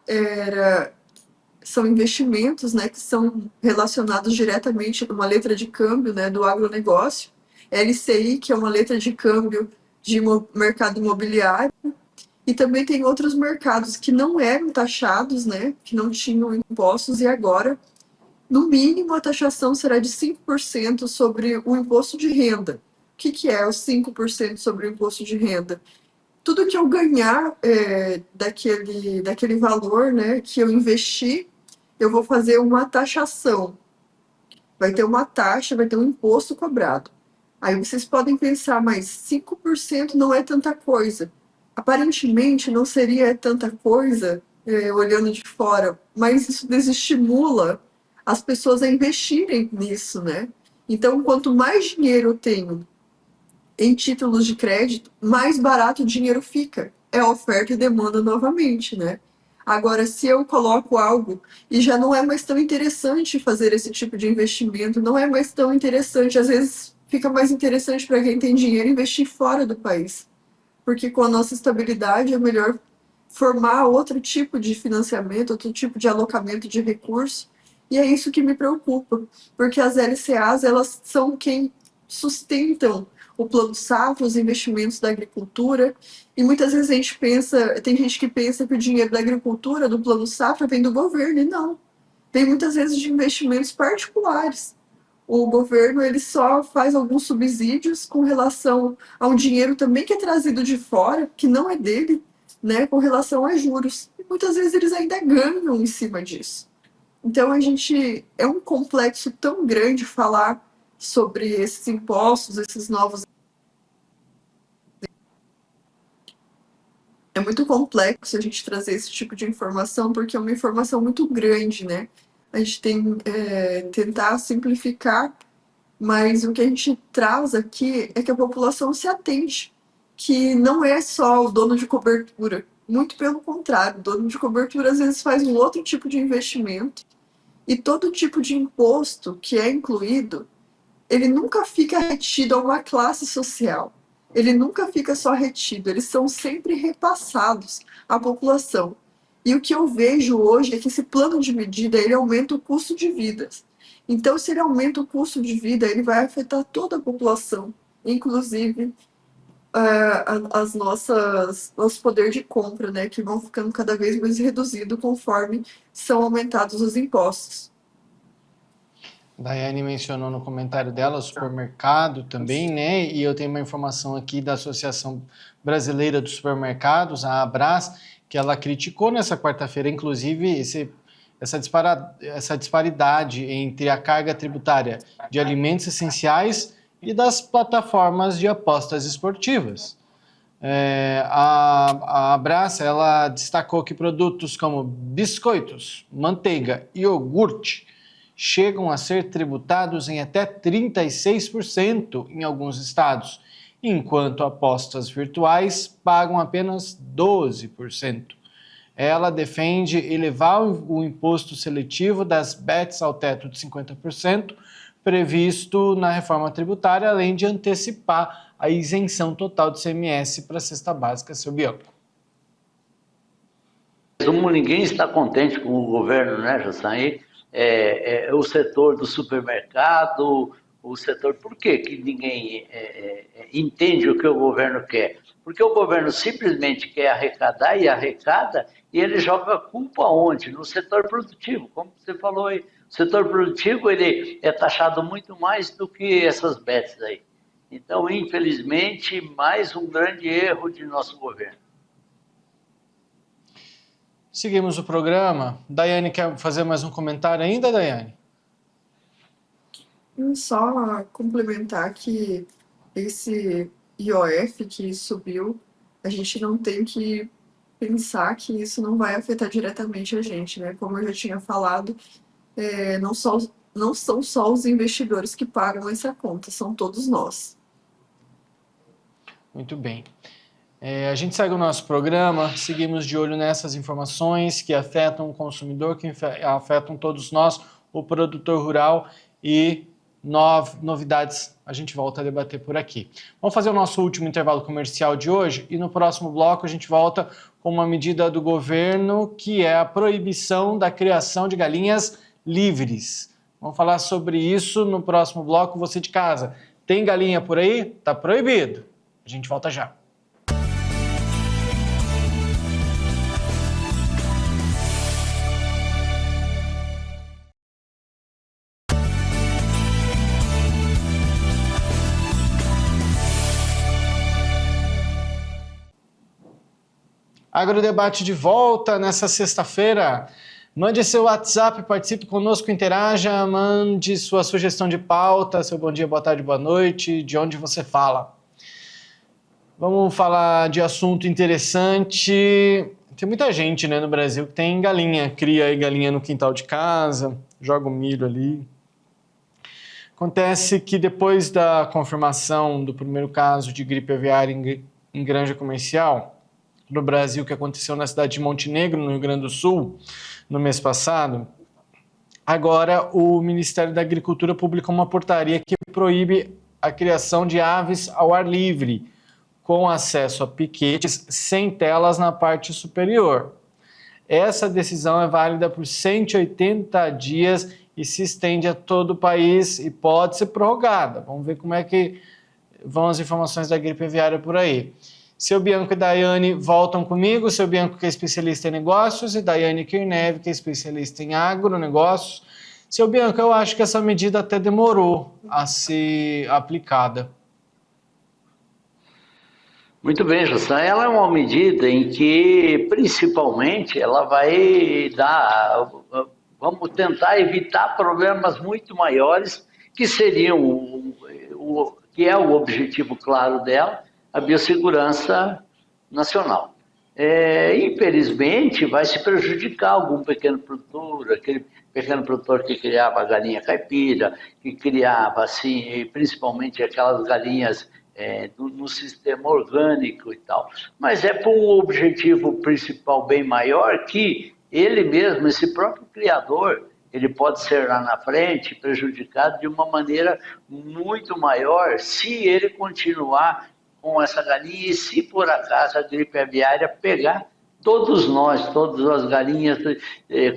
são investimentos, né, que são relacionados diretamente com uma letra de câmbio, né, do agronegócio. LCI, que é uma letra de câmbio de mercado imobiliário. E também tem outros mercados que não eram taxados, né, que não tinham impostos, e agora, no mínimo, a taxação será de 5% sobre o imposto de renda. O que é os 5% sobre o imposto de renda? Tudo que eu ganhar daquele valor, né, que eu investi, eu vou fazer uma taxação. Vai ter uma taxa, vai ter um imposto cobrado. Aí vocês podem pensar, mas 5% não é tanta coisa. aparentemente não seria tanta coisa, olhando de fora, mas isso desestimula as pessoas a investirem nisso, né? Então, quanto mais dinheiro eu tenho em títulos de crédito, mais barato o dinheiro fica. É oferta e demanda novamente, né? Agora, se eu coloco algo e já não é mais tão interessante fazer esse tipo de investimento, não é mais tão interessante, às vezes fica mais interessante para quem tem dinheiro investir fora do país, porque com a nossa estabilidade é melhor formar outro tipo de financiamento, outro tipo de alocamento de recursos, e é isso que me preocupa, porque as LCAs, elas são quem sustentam o Plano Safra, os investimentos da agricultura, e muitas vezes a gente pensa, tem gente que pensa que o dinheiro da agricultura, do Plano Safra, vem do governo, e não. Vem muitas vezes de investimentos particulares. O governo ele só faz alguns subsídios com relação a um dinheiro também que é trazido de fora, que não é dele, né, com relação a juros. E muitas vezes eles ainda ganham em cima disso. Então a gente é um complexo tão grande falar sobre esses impostos, esses novos. É muito complexo a gente trazer esse tipo de informação, porque é uma informação muito grande, né? A gente tem tentar simplificar, mas o que a gente traz aqui é que a população se atente, que não é só o dono de cobertura, muito pelo contrário, o dono de cobertura às vezes faz um outro tipo de investimento, e todo tipo de imposto que é incluído, ele nunca fica retido a uma classe social. Ele nunca fica só retido, eles são sempre repassados à população. E o que eu vejo hoje é que esse plano de medida, ele aumenta o custo de vidas. Então, se ele aumenta o custo de vida, ele vai afetar toda a população, inclusive nosso poder de compra, né, que vão ficando cada vez mais reduzido conforme são aumentados os impostos.
Daiane mencionou no comentário dela o supermercado também, né? E eu tenho uma informação aqui da Associação Brasileira dos Supermercados, a Abras, que ela criticou nessa quarta-feira, inclusive, essa disparidade entre a carga tributária de alimentos essenciais e das plataformas de apostas esportivas. A Abras, ela destacou que produtos como biscoitos, manteiga e iogurte chegam a ser tributados em até 36% em alguns estados, enquanto apostas virtuais pagam apenas 12%. Ela defende elevar o imposto seletivo das bets ao teto de 50%, previsto na reforma tributária, além de antecipar a isenção total de ICMS para a cesta básica, seu Bianco.
Ninguém está contente com o governo, né, Jossaí? O setor do supermercado, o setor... Por que ninguém entende o que o governo quer? Porque o governo simplesmente quer arrecadar e arrecada, e ele joga a culpa onde? No setor produtivo, como você falou aí. O setor produtivo ele é taxado muito mais do que essas bets aí. Então, infelizmente, mais um grande erro de nosso governo.
Seguimos o programa. Daiane quer fazer mais um comentário ainda, Daiane?
Só complementar que esse IOF que subiu, a gente não tem que pensar que isso não vai afetar diretamente a gente, né? Como eu já tinha falado, não são só os investidores que pagam essa conta, são todos nós.
Muito bem. A gente segue o nosso programa, seguimos de olho nessas informações que afetam o consumidor, que afetam todos nós, o produtor rural, e novidades a gente volta a debater por aqui. Vamos fazer o nosso último intervalo comercial de hoje e no próximo bloco a gente volta com uma medida do governo que é a proibição da criação de galinhas livres. Vamos falar sobre isso no próximo bloco. Você de casa, tem galinha por aí? Tá proibido. A gente volta já. Agrodebate de volta nessa sexta-feira. Mande seu WhatsApp, participe conosco, interaja, mande sua sugestão de pauta, seu bom dia, boa tarde, boa noite, de onde você fala. Vamos falar de assunto interessante. Tem muita gente, né, no Brasil que tem galinha, cria aí galinha no quintal de casa, joga o milho ali. Acontece que depois da confirmação do primeiro caso de gripe aviária em granja comercial no Brasil, que aconteceu na cidade de Montenegro, no Rio Grande do Sul, no mês passado, agora o Ministério da Agricultura publicou uma portaria que proíbe a criação de aves ao ar livre, com acesso a piquetes sem telas na parte superior. Essa decisão é válida por 180 dias e se estende a todo o país e pode ser prorrogada. Vamos ver como é que vão as informações da gripe aviária por aí. Seu Bianco e Daiane voltam comigo. Seu Bianco, que é especialista em negócios, e Daiane Kirnev, que é especialista em agronegócios. Seu Bianco, eu acho que essa medida até demorou a ser aplicada.
Muito bem, José. Ela é uma medida em que, principalmente, ela vai dar... Vamos tentar evitar problemas muito maiores, que seriam que é o objetivo claro dela, a biossegurança nacional. Infelizmente, vai se prejudicar algum pequeno produtor, aquele pequeno produtor que criava galinha caipira, que criava, assim, principalmente aquelas galinhas no sistema orgânico e tal. Mas é por um objetivo principal bem maior que ele mesmo, esse próprio criador, ele pode ser lá na frente prejudicado de uma maneira muito maior se ele continuar com essa galinha e se por acaso a gripe aviária pegar todos nós, todas as galinhas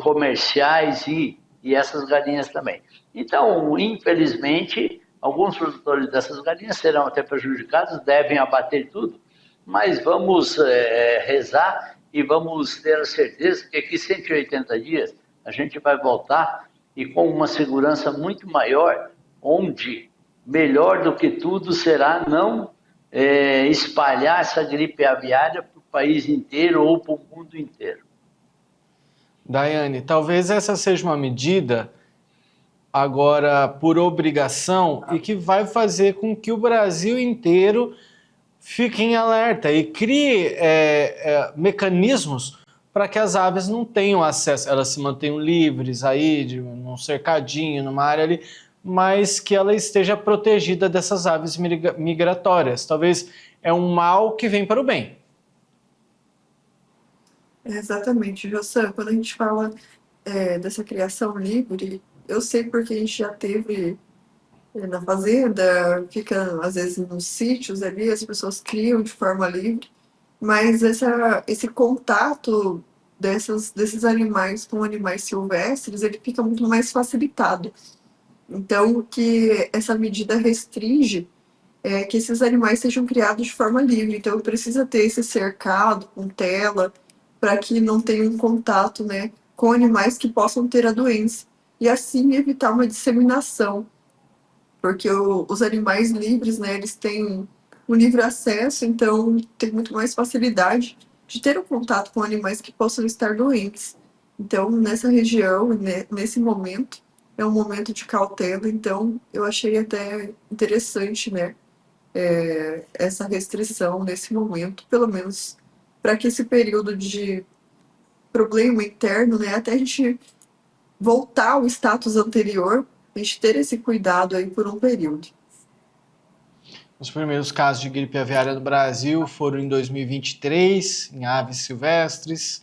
comerciais e essas galinhas também. Então, infelizmente, alguns produtores dessas galinhas serão até prejudicados, devem abater tudo, mas vamos rezar e vamos ter a certeza que aqui 180 dias a gente vai voltar e com uma segurança muito maior, onde melhor do que tudo será não espalhar essa gripe aviária para o país inteiro ou para o mundo inteiro.
Daiane, talvez essa seja uma medida agora por obrigação e que vai fazer com que o Brasil inteiro fique em alerta e crie mecanismos para que as aves não tenham acesso, elas se mantenham livres aí, num cercadinho, numa área ali, mas que ela esteja protegida dessas aves migratórias. Talvez é um mal que vem para o bem.
Exatamente, José. Quando a gente fala dessa criação livre, eu sei porque a gente já teve na fazenda, fica às vezes nos sítios ali, as pessoas criam de forma livre, mas esse contato desses animais com animais silvestres, ele fica muito mais facilitado. Então, o que essa medida restringe é que esses animais sejam criados de forma livre. Então, precisa ter esse cercado com tela, para que não tenha um contato, né, com animais que possam ter a doença. E assim evitar uma disseminação. Porque os animais livres, né, eles têm um livre acesso, então tem muito mais facilidade de ter um contato com animais que possam estar doentes. Então, nessa região, né, nesse momento, é um momento de cautela, então eu achei até interessante, né, essa restrição nesse momento, pelo menos para que esse período de problema interno, né, até a gente voltar ao status anterior, a gente ter esse cuidado aí por um período.
Os primeiros casos de gripe aviária no Brasil foram em 2023, em aves silvestres.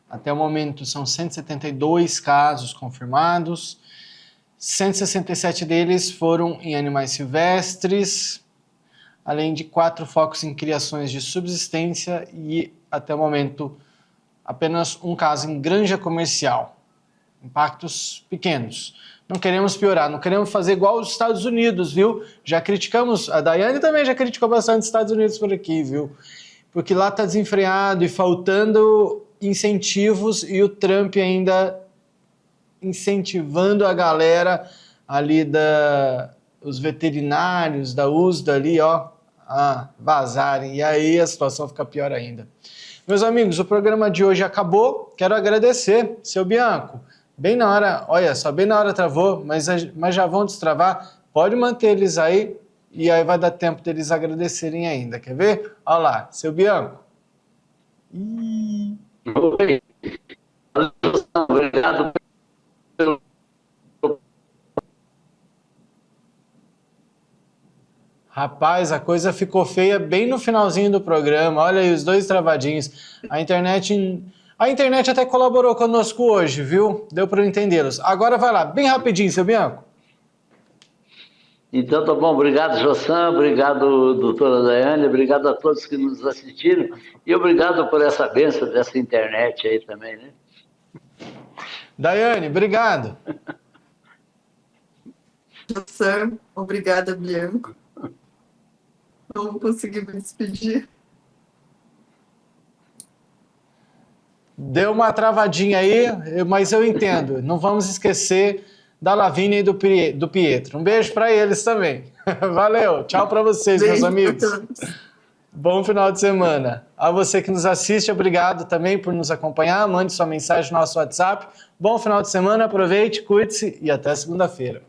Até o momento são 172 casos confirmados. 167 deles foram em animais silvestres, além de 4 focos em criações de subsistência e, até o momento, apenas um caso em granja comercial. Impactos pequenos. Não queremos piorar, não queremos fazer igual os Estados Unidos, viu? Já criticamos, a Daiane também já criticou bastante os Estados Unidos por aqui, viu? Porque lá está desenfreado e faltando incentivos e o Trump ainda incentivando a galera ali os veterinários da USDA ali, ó, a vazarem. E aí a situação fica pior ainda. Meus amigos, o programa de hoje acabou. Quero agradecer, seu Bianco. Bem na hora, olha só, bem na hora travou, mas já vão destravar. Pode manter eles aí, e aí vai dar tempo deles agradecerem ainda. Quer ver? Olha lá, seu Bianco.
Oi. Obrigado pelo.
Rapaz, a coisa ficou feia bem no finalzinho do programa. Olha aí os dois travadinhos. A internet até colaborou conosco hoje, viu? Deu para entendê-los. Agora vai lá, bem rapidinho, seu Bianco.
Então, tá bom. Obrigado, Jossan. Obrigado, doutora Daiane. Obrigado a todos que nos assistiram. E obrigado por essa bênção dessa internet aí também, né?
Daiane, obrigado.
Jossan, obrigada, Bianco. Não consegui me despedir.
Deu uma travadinha aí, mas eu entendo. Não vamos esquecer da Lavínia e do Pietro. Um beijo para eles também. Valeu, tchau para vocês, meus
Beijo
amigos.
pra todos.
Bom final de semana. A você que nos assiste, obrigado também por nos acompanhar. Mande sua mensagem no nosso WhatsApp. Bom final de semana, aproveite, cuide-se e até segunda-feira.